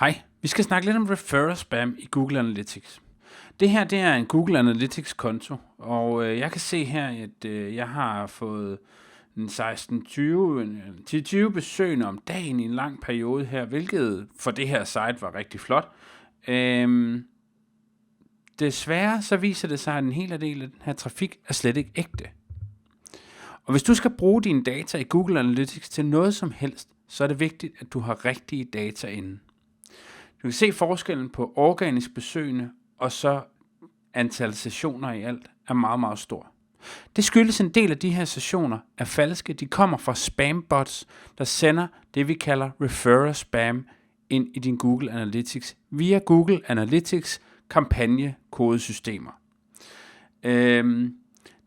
Hej, vi skal snakke lidt om referrer spam i Google Analytics. Det her det er en Google Analytics konto, og jeg kan se her, at jeg har fået en 16-20 besøgende om dagen i en lang periode her, hvilket for det her site var rigtig flot. Desværre så viser det sig, at en hel del af den her trafik er slet ikke ægte. Og hvis du skal bruge dine data i Google Analytics til noget som helst, så er det vigtigt, at du har rigtige data inde. Du kan se forskellen på organisk besøgende og så antal sessioner i alt er meget, meget stor. Det skyldes en del af de her sessioner er falske. De kommer fra spambots, der sender det, vi kalder referrer spam ind i din Google Analytics via Google Analytics kampagnekodesystemer.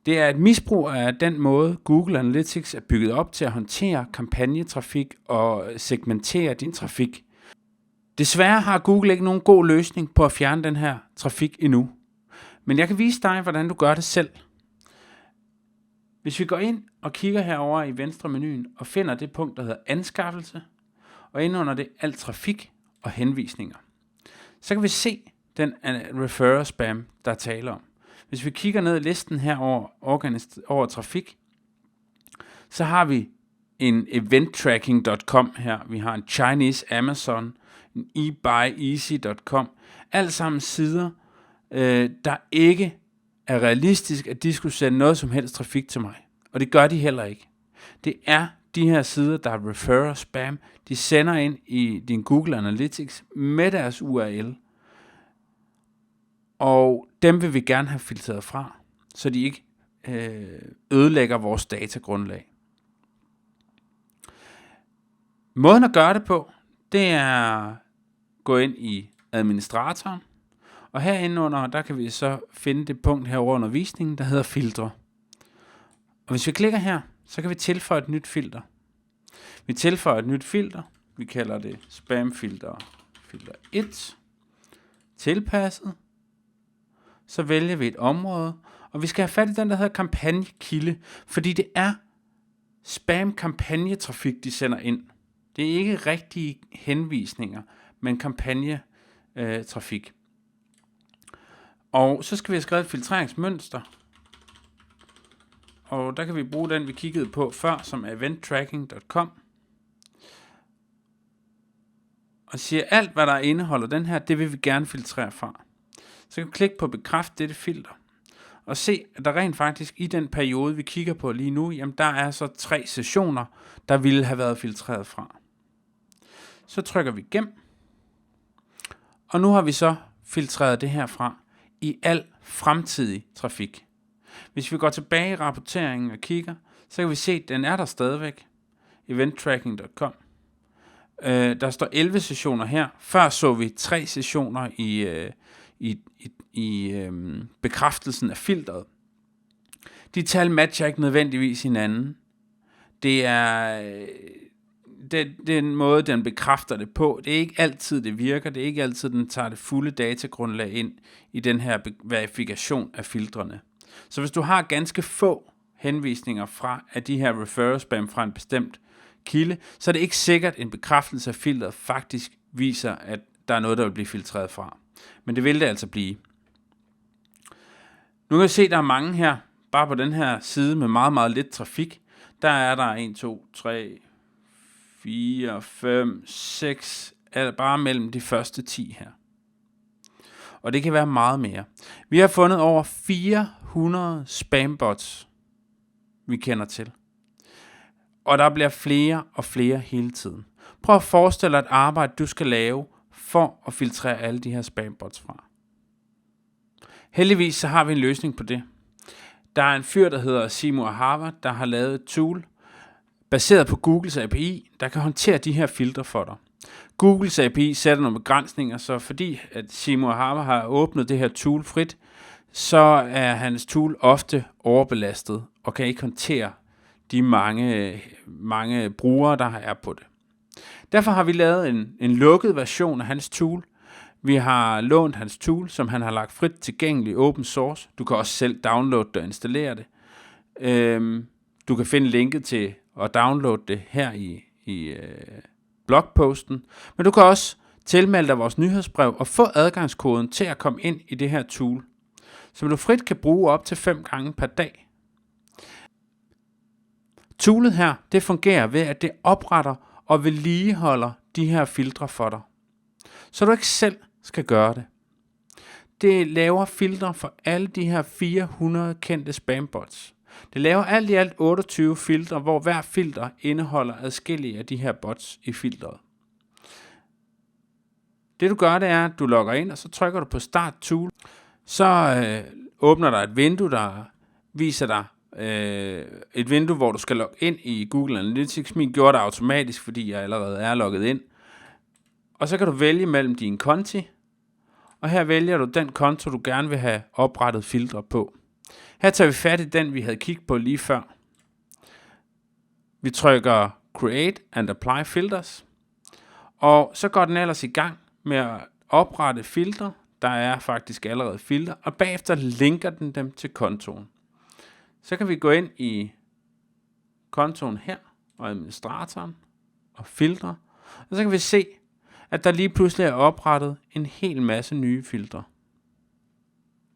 Det er et misbrug af den måde, Google Analytics er bygget op til at håndtere kampagnetrafik og segmentere din trafik. Desværre har Google ikke nogen god løsning på at fjerne den her trafik endnu. Men jeg kan vise dig, hvordan du gør det selv. Hvis vi går ind og kigger herover i venstre menuen og finder det punkt, der hedder anskaffelse, og inde under det alt trafik og henvisninger, så kan vi se den referrer spam, der er tale om. Hvis vi kigger ned i listen her over trafik, så har vi en eventtracking.com her, vi har en Chinese Amazon, en eBuyEasy.com, alt sammen sider, der ikke er realistisk, at de skulle sende noget som helst trafik til mig. Og det gør de heller ikke. Det er de her sider, der er referrer spam, de sender ind i din Google Analytics med deres URL. Og dem vil vi gerne have filtreret fra, så de ikke ødelægger vores datagrundlag. Måden at gøre det på, det er gå ind i administratoren, og herinde under, der kan vi så finde det punkt her under visningen, der hedder filtre. Og hvis vi klikker her, så kan vi tilføje et nyt filter. Vi tilføjer et nyt filter, vi kalder det spamfilter, filter 1, tilpasset. Så vælger vi et område, og vi skal have fat i den, der hedder kampagnekilde, fordi det er spam-kampagnetrafik, de sender ind. Det er ikke rigtige henvisninger, men kampagnetrafik. Og så skal vi have skrevet et filtreringsmønster, og der kan vi bruge den, vi kiggede på før, som er eventtracking.com. Og siger alt, hvad der indeholder den her, det vil vi gerne filtrere fra. Så kan vi klikke på bekræft dette filter, og se, at der rent faktisk i den periode, vi kigger på lige nu, jamen der er så 3 sessioner, der ville have været filtreret fra. Så trykker vi gem, og nu har vi så filtreret det her fra i al fremtidig trafik. Hvis vi går tilbage i rapporteringen og kigger, så kan vi se, at den er der stadigvæk, eventtracking.com. Der står 11 sessioner her. Før så vi 3 sessioner i bekræftelsen af filteret. De tal matcher ikke nødvendigvis hinanden. Det er den måde, den bekræfter det på. Det er ikke altid, det virker. Det er ikke altid, den tager det fulde datagrundlag ind i den her verifikation af filtrene. Så hvis du har ganske få henvisninger fra af de her referrer spam fra en bestemt kilde, så er det ikke sikkert, at en bekræftelse af filteret faktisk viser, at der er noget, der vil blive filtreret fra. Men det vil det altså blive. Nu kan jeg se, at der er mange her, bare på den her side med meget, meget lidt trafik. Der er der 1, 2, 3, 4, 5, 6, bare mellem de første 10 her. Og det kan være meget mere. Vi har fundet over 400 spambots, vi kender til. Og der bliver flere og flere hele tiden. Prøv at forestille dig et arbejde, du skal lave for at filtrere alle de her spambots fra. Heldigvis så har vi en løsning på det. Der er en fyr, der hedder Seymour Harvard, der har lavet et tool, baseret på Googles API, der kan håndtere de her filtre for dig. Googles API sætter nogle begrænsninger, så fordi at Seymour Harvard har åbnet det her tool frit, så er hans tool ofte overbelastet og kan ikke håndtere de mange brugere, der er på det. Derfor har vi lavet en lukket version af hans tool. Vi har lånt hans tool, som han har lagt frit tilgængelig open source. Du kan også selv downloade det og installere det. Du kan finde linket til at downloade det her i blogposten. Men du kan også tilmelde dig vores nyhedsbrev og få adgangskoden til at komme ind i det her tool, som du frit kan bruge op til 5 gange per dag. Toolet her, det fungerer ved, at det opretter og vedligeholder de her filtre for dig, så du ikke selv skal gøre det. Det laver filtre for alle de her 400 kendte spambots. Det laver alt i alt 28 filtre, hvor hver filter indeholder adskillige af de her bots i filteret. Det du gør, det er, at du logger ind, og så trykker du på Start Tool. Så åbner der et vindue, der viser dig et vindue, hvor du skal logge ind i Google Analytics. Min gjorde det automatisk, fordi jeg allerede er logget ind. Og så kan du vælge mellem dine konti, og her vælger du den konto, du gerne vil have oprettet filtre på. Her tager vi fat i den, vi havde kigget på lige før. Vi trykker Create and Apply Filters, og så går den ellers i gang med at oprette filtre. Der er faktisk allerede filtre, og bagefter linker den dem til kontoen. Så kan vi gå ind i kontoen her, og administratoren, og filtre, og så kan vi se, at der lige pludselig er oprettet en hel masse nye filtre.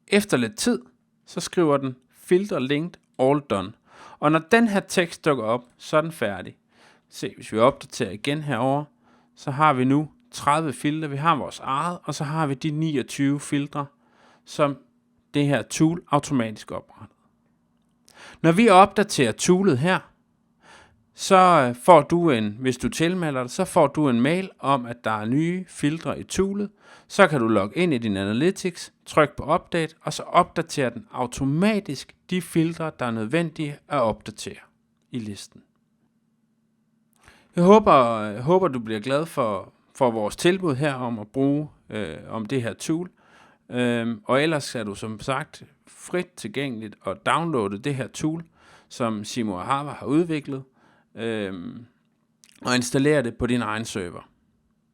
Efter lidt tid, så skriver den filter linked all done. Og når den her tekst dukker op, så er den færdig. Se, hvis vi opdaterer igen herover, så har vi nu 30 filtre. Vi har vores eget, og så har vi de 29 filtre, som det her tool automatisk opretter. Når vi opdaterer toolet her, så får du hvis du tilmelder dig, så får du en mail om, at der er nye filtre i toolet. Så kan du logge ind i din Analytics, tryk på Update, og så opdaterer den automatisk de filtre, der er nødvendige at opdatere i listen. Jeg håber du bliver glad for vores tilbud her om at bruge om det her tool. Og ellers er du som sagt frit tilgængeligt at downloade det her tool, som Simo Ahava har udviklet, og installere det på din egen server.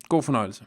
God fornøjelse.